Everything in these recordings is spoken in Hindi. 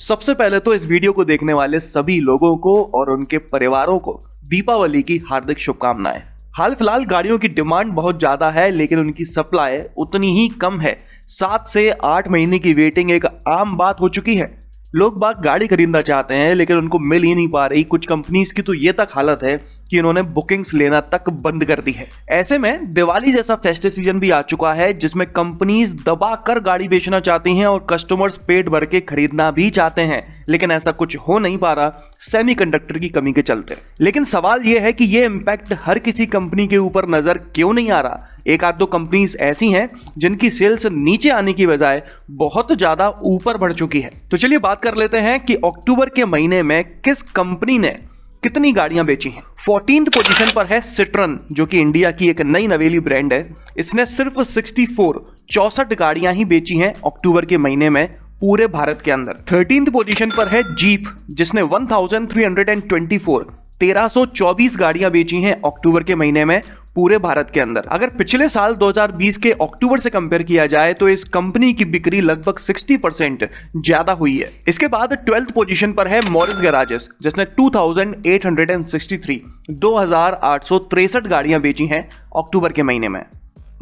सबसे पहले तो इस वीडियो को देखने वाले सभी लोगों को और उनके परिवारों को दीपावली की हार्दिक शुभकामनाएं। हाल फिलहाल गाड़ियों की डिमांड बहुत ज्यादा है लेकिन उनकी सप्लाई उतनी ही कम है। 7 से 8 महीने की वेटिंग एक आम बात हो चुकी है। लोग बाग गाड़ी खरीदना चाहते हैं लेकिन उनको मिल ही नहीं पा रही। कुछ कंपनीज की तो ये तक हालत है कि इन्होंने बुकिंग्स लेना तक बंद कर दी है। ऐसे में दिवाली जैसा फेस्टिव सीजन भी आ चुका है जिसमें कंपनीज दबा कर गाड़ी बेचना चाहती हैं और कस्टमर्स पेट भर के खरीदना भी चाहते हैं, लेकिन ऐसा कुछ हो नहीं पा रहा सेमीकंडक्टर की कमी के चलते। लेकिन सवाल यह है कि ये इम्पैक्ट हर किसी कंपनी के ऊपर नजर क्यों नहीं आ रहा। एक आध दो कंपनीज ऐसी हैं जिनकी सेल्स नीचे आने की बजाय बहुत ज्यादा ऊपर बढ़ चुकी है। तो चलिए बात कर लेते हैं कि अक्टूबर के महीने में किस कंपनी ने कितनी गाड़ियां बेची हैं। 14th पोजीशन पर है सिट्रन, जो कि इंडिया की एक नई नवेली ब्रांड है। इसने सिर्फ 64 गाड़ियां ही बेची हैं अक्टूबर के महीने में पूरे भारत के अंदर। 13th पोजीशन पर है जीप, जिसने 1324 गाड़ियां बेची हैं अक्टूबर के महीने में पूरे भारत के अंदर। अगर पिछले साल 2020 के अक्टूबर से कंपेयर किया जाए तो इस कंपनी की बिक्री लगभग 60% ज्यादा हुई है। इसके बाद 12th पोजीशन पर है मॉरिस गैराजेस, जिसने 2863 गाड़ियां बेची हैं अक्टूबर के महीने में।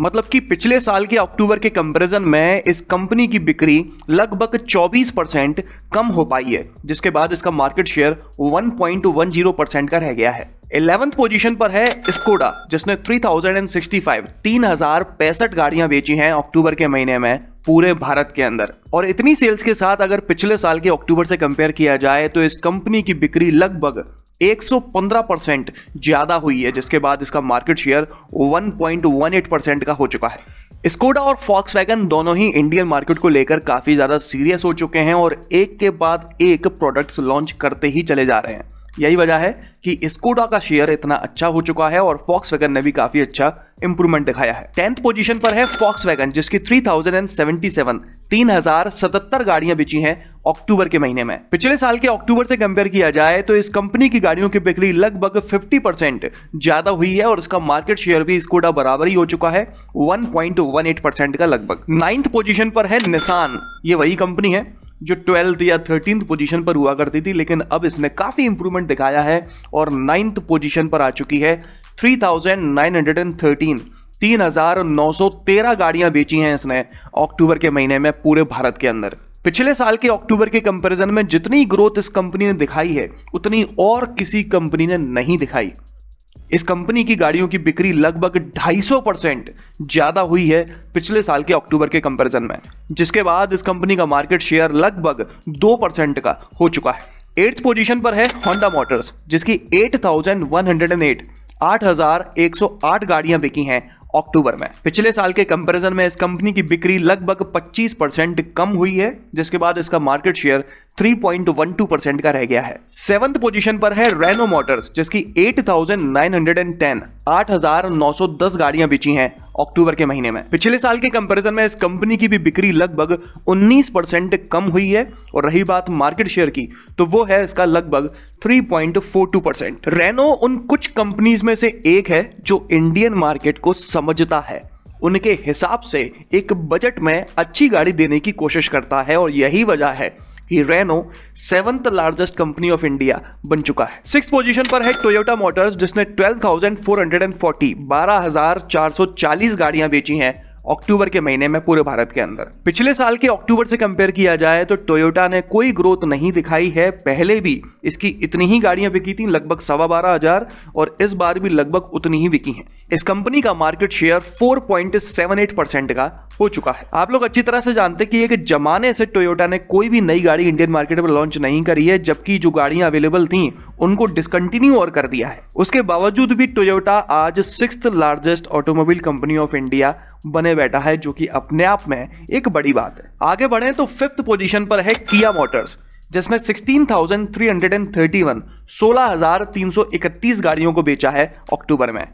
मतलब कि पिछले साल के अक्टूबर के कंपैरिजन में इस कंपनी की बिक्री लगभग 24% कम हो पाई है, जिसके बाद इसका मार्केट शेयर 1.10% का रह गया है। 11th पोजीशन पर है स्कोडा, जिसने 3065 गाड़ियां बेची हैं अक्टूबर के महीने में पूरे भारत के अंदर। और इतनी सेल्स के साथ अगर पिछले साल के अक्टूबर से कंपेयर किया जाए तो इस कंपनी की बिक्री लगभग 115% ज्यादा हुई है, जिसके बाद इसका मार्केट शेयर 1.18% का हो चुका है। स्कोडा और फॉक्सवैगन दोनों ही इंडियन मार्केट को लेकर काफी ज्यादा सीरियस हो चुके हैं और एक के बाद एक प्रोडक्ट्स लॉन्च करते ही चले जा रहे हैं। यही वजह है कि स्कोडा का शेयर इतना अच्छा हो चुका है और फॉक्सवैगन ने भी काफी अच्छा इंप्रूवमेंट दिखाया है। 10th पोजीशन पर है फॉक्सवैगन, जिसकी 3077 गाड़ियां बेची हैं अक्टूबर के महीने में। पिछले साल के अक्टूबर से कंपेयर किया जाए तो इस कंपनी की गाड़ियों की बिक्री लगभग 50% ज्यादा हुई है और इसका मार्केट शेयर भी स्कोडा बराबर ही हो चुका है 1.18% का लगभग। 9th पोजीशन पर है निसान। ये वही कंपनी है जो 12th या 13th पोजीशन पर हुआ करती थी, लेकिन अब इसने काफी इंप्रूवमेंट दिखाया है और 9th पोजीशन पर आ चुकी है। 3913 गाड़ियां बेची हैं इसने अक्टूबर के महीने में पूरे भारत के अंदर। पिछले साल के अक्टूबर के कंपैरिजन में जितनी ग्रोथ इस कंपनी ने दिखाई है उतनी और किसी कंपनी ने नहीं दिखाई। इस कंपनी की गाड़ियों की बिक्री लगभग 250% ज्यादा हुई है पिछले साल के अक्टूबर के कंपैरिजन में, जिसके बाद इस कंपनी का मार्केट शेयर लगभग 2% का हो चुका है। 8th पोजीशन पर है होंडा मोटर्स, जिसकी 8108 गाड़ियां बिकी हैं अक्टूबर में। पिछले साल के कंपैरिजन में इस कंपनी की बिक्री लगभग 25% कम हुई है, जिसके बाद इसका मार्केट शेयर 3.12% का रह गया है। 7th पोजीशन पर है रेनो मोटर्स, जिसकी 8,910 गाड़ियां बेची हैं अक्टूबर के महीने में। पिछले साल के कंपैरिजन में इस कंपनी की भी बिक्री लगभग 19% कम हुई है और रही बात मार्केट शेयर की तो वो है इसका लगभग 3.42%। रेनो उन कुछ कंपनीज में से एक है जो इंडियन मार्केट को समझता है, उनके हिसाब से एक बजट में अच्छी गाड़ी देने की कोशिश करता है और यही वजह है कि Renault 7th largest company of India बन चुका है। 6th पोजीशन पर है टोयोटा मोटर्स, जिसने 12,440 गाड़ियां बेची हैं अक्टूबर के महीने में पूरे भारत के अंदर। पिछले साल के अक्टूबर से कंपेयर किया जाए तो टोयोटा ने कोई ग्रोथ नहीं दिखाई है। पहले भी इसकी इतनी ही गाड़ियां बिकी थी, लगभग 12,500, और इस बार भी लगभग उतनी ही बिकी हैं। इस कंपनी का मार्केट शेयर 4.78% का हो चुका है। आप लोग अच्छी तरह से जानते कि एक जमाने से टोयोटा ने कोई भी नई गाड़ी इंडियन मार्केट में लॉन्च नहीं करी है, जबकि जो गाड़ियां अवेलेबल थी उनको डिसकंटिन्यू और कर दिया है। उसके बावजूद भी टोयोटा आज 6th largest automobile company of India बने बैठा है, जो कि अपने आप में एक बड़ी बात है। आगे बढ़े तो 5th पोजीशन पर है किया मोटर्स, जिसने 16,331 गाड़ियों को बेचा है अक्टूबर में।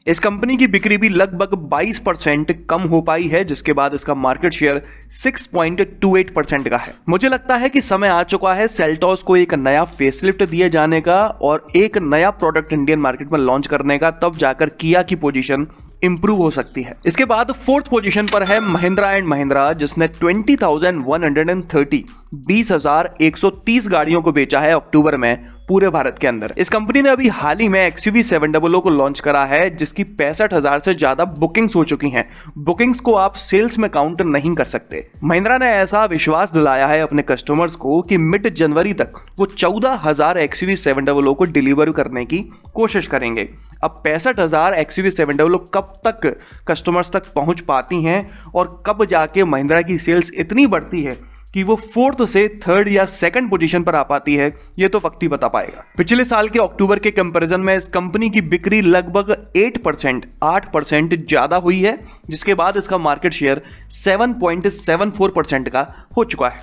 इस कंपनी की बिक्री भी लगभग 22% कम हो पाई है, जिसके बाद इसका मार्केट शेयर 6.28% का है। मुझे लगता है कि समय आ चुका है सेल्टॉस को एक नया फेसलिफ्ट दिए जाने का और एक नया प्रोडक्ट इंडियन मार्केट में लॉन्च करने का, तब जाकर किया की पोजीशन इंप्रूव हो सकती है। इसके बाद फोर्थ पोजीशन पर है महिंद्रा एंड महिंद्रा, जिसने 20,130 गाड़ियों को बेचा है अक्टूबर में पूरे भारत के अंदर। इस कंपनी ने अभी हाल ही में XUV 700 को लॉन्च करा है, जिसकी 65,000 से ज्यादा बुकिंग्स हो चुकी हैं। बुकिंग्स को आप सेल्स में काउंट नहीं कर सकते। महिंद्रा ने ऐसा विश्वास दिलाया है अपने कस्टमर्स को कि मिड जनवरी तक वो 14,000 XUV 700 को डिलीवर करने की कोशिश करेंगे। अब 65,000 XUV 700 कब तक कस्टमर्स तक पहुंच पाती हैं और कब जाके महिंद्रा की सेल्स इतनी बढ़ती है कि वो फोर्थ से थर्ड या सेकंड पोजीशन पर आ पाती है, ये तो वक्त ही बता पाएगा। पिछले साल के अक्टूबर के कंपैरिजन में इस कंपनी की बिक्री लगभग 8% ज्यादा हुई है, जिसके बाद इसका मार्केट शेयर 7.74% का हो चुका है।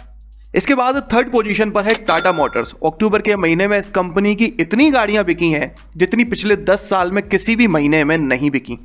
इसके बाद थर्ड पोजीशन पर है टाटा मोटर्स। अक्टूबर के महीने में इस कंपनी की इतनी गाड़ियां बिकी हैं जितनी पिछले 10 साल में किसी भी महीने में नहीं बिकी।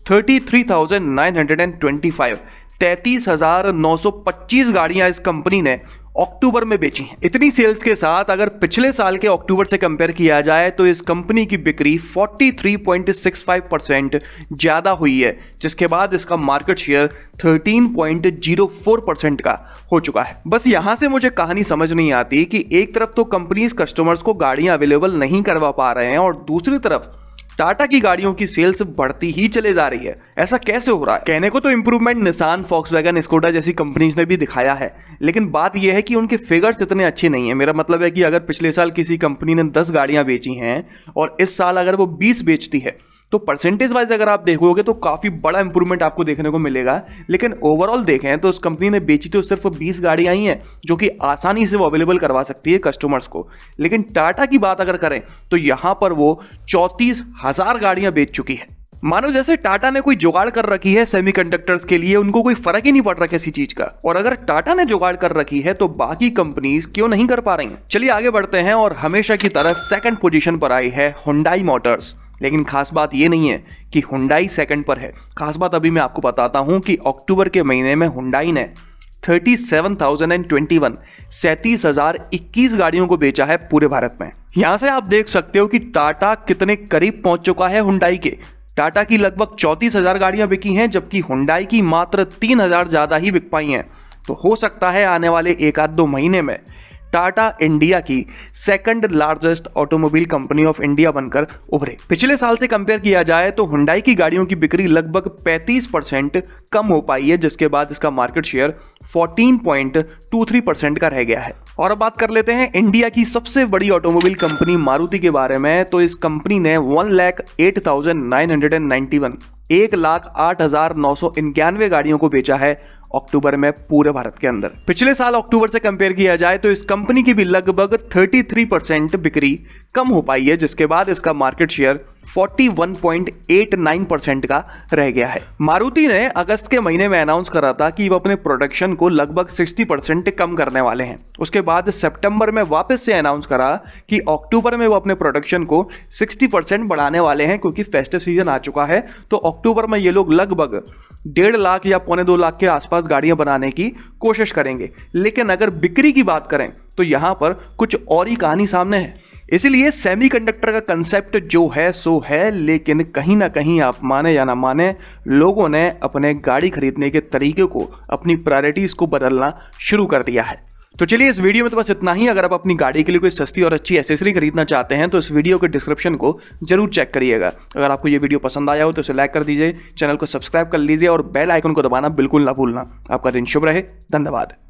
33,925 33,925 गाड़ियां इस कंपनी ने अक्टूबर में बेची हैं। इतनी सेल्स के साथ अगर पिछले साल के अक्टूबर से कंपेयर किया जाए तो इस कंपनी की बिक्री 43.65% ज्यादा हुई है, जिसके बाद इसका मार्केट शेयर 13.04% का हो चुका है। बस यहां से मुझे कहानी समझ नहीं आती कि एक तरफ तो कंपनीज कस्टमर्स को गाड़ियां अवेलेबल नहीं करवा पा रहे हैं और दूसरी तरफ टाटा की गाड़ियों की सेल्स बढ़ती ही चले जा रही है। ऐसा कैसे हो रहा है? कहने को तो इंप्रूवमेंट निसान, फॉक्सवैगन, स्कोडा जैसी कंपनीज ने भी दिखाया है, लेकिन बात यह है कि उनके फिगर्स इतने अच्छे नहीं है। मेरा मतलब है कि अगर पिछले साल किसी कंपनी ने 10 गाड़ियां बेची हैं और इस साल अगर वो 20 बेचती है तो परसेंटेज वाइज अगर आप देखोगे तो काफी बड़ा इंप्रूवमेंट आपको देखने को मिलेगा। लेकिन ओवरऑल देखें तो उस कंपनी ने बेची तो सिर्फ 20 गाड़ियां ही हैं, जो कि आसानी से वो अवेलेबल करवा सकती है कस्टमर्स को। लेकिन टाटा की बात अगर करें तो यहां पर वो 34,000 गाड़ियां बेच चुकी है। मानो जैसे टाटा ने कोई जुगाड़ कर रखी है सेमीकंडक्टर्स के लिए, उनको कोई फर्क ही नहीं पड़ रहा किसी चीज का। और अगर टाटा ने जुगाड़ कर रखी है तो बाकी कंपनीज क्यों नहीं कर पा रही हैं? चलिए आगे बढ़ते हैं और हमेशा की तरह सेकंड पोजीशन पर आई है हुंडई मोटर्स। लेकिन खास बात यह नहीं है कि हुंडई सेकंड पर है। खास बात अभी मैं आपको बताता हूं कि अक्टूबर के महीने में हुंडई ने 37,021 गाड़ियों को बेचा है पूरे भारत में। यहां से आप देख सकते हो कि टाटा कितने करीब पहुंच चुका है हुंडई के। टाटा की लगभग 34,000 गाड़ियां बिकी हैं, जबकि हुंडई की मात्र 3,000 ज्यादा ही बिक पाई हैं। तो हो सकता है आने वाले 1-2 महीने में टाटा इंडिया की second largest automobile company of India बनकर उभरे। पिछले साल से कंपेयर किया जाए तो हुंडई की गाड़ियों की बिक्री लगभग 35% कम हो पाई है, जिसके बाद इसका मार्केट शेयर 14.23% का रह गया है। और अब बात कर लेते हैं इंडिया की सबसे बड़ी ऑटोमोबाइल कंपनी मारुति के बारे में। तो इस कंपनी ने 1,08,991 गाड़ियों को बेचा है अक्टूबर में पूरे भारत के अंदर। पिछले साल अक्टूबर से कंपेयर किया जाए तो इस कंपनी की भी लगभग 33% बिक्री कम हो पाई है, जिसके बाद इसका मार्केट शेयर 41.89% का रह गया है। मारुति ने अगस्त के महीने में अनाउंस करा था कि वो अपने प्रोडक्शन को लगभग 60% कम करने वाले हैं। उसके बाद सितंबर में वापस से अनाउंस करा कि अक्टूबर में वो अपने प्रोडक्शन को 60% बढ़ाने वाले हैं, क्योंकि फेस्टिव सीजन आ चुका है। तो अक्टूबर में ये लोग लगभग 1.5 लाख या 1.25 लाख के आसपास गाड़ियां बनाने की कोशिश करेंगे। लेकिन अगर बिक्री की बात करें तो यहां पर कुछ और ही कहानी सामने है। इसलिए सेमीकंडक्टर का कंसेप्ट जो है सो है, लेकिन कहीं ना कहीं आप माने या ना माने, लोगों ने अपने गाड़ी खरीदने के तरीके को, अपनी प्रायोरिटीज को बदलना शुरू कर दिया है। तो चलिए इस वीडियो में तो बस इतना ही। अगर आप अपनी गाड़ी के लिए कोई सस्ती और अच्छी एसेसरी खरीदना चाहते हैं तो इस वीडियो के डिस्क्रिप्शन को जरूर चेक करिएगा। अगर आपको ये वीडियो पसंद आया हो तो इसे लाइक कर दीजिए, चैनल को सब्सक्राइब कर लीजिए और बेल आइकन को दबाना बिल्कुल ना भूलना। आपका दिन शुभ रहे। धन्यवाद।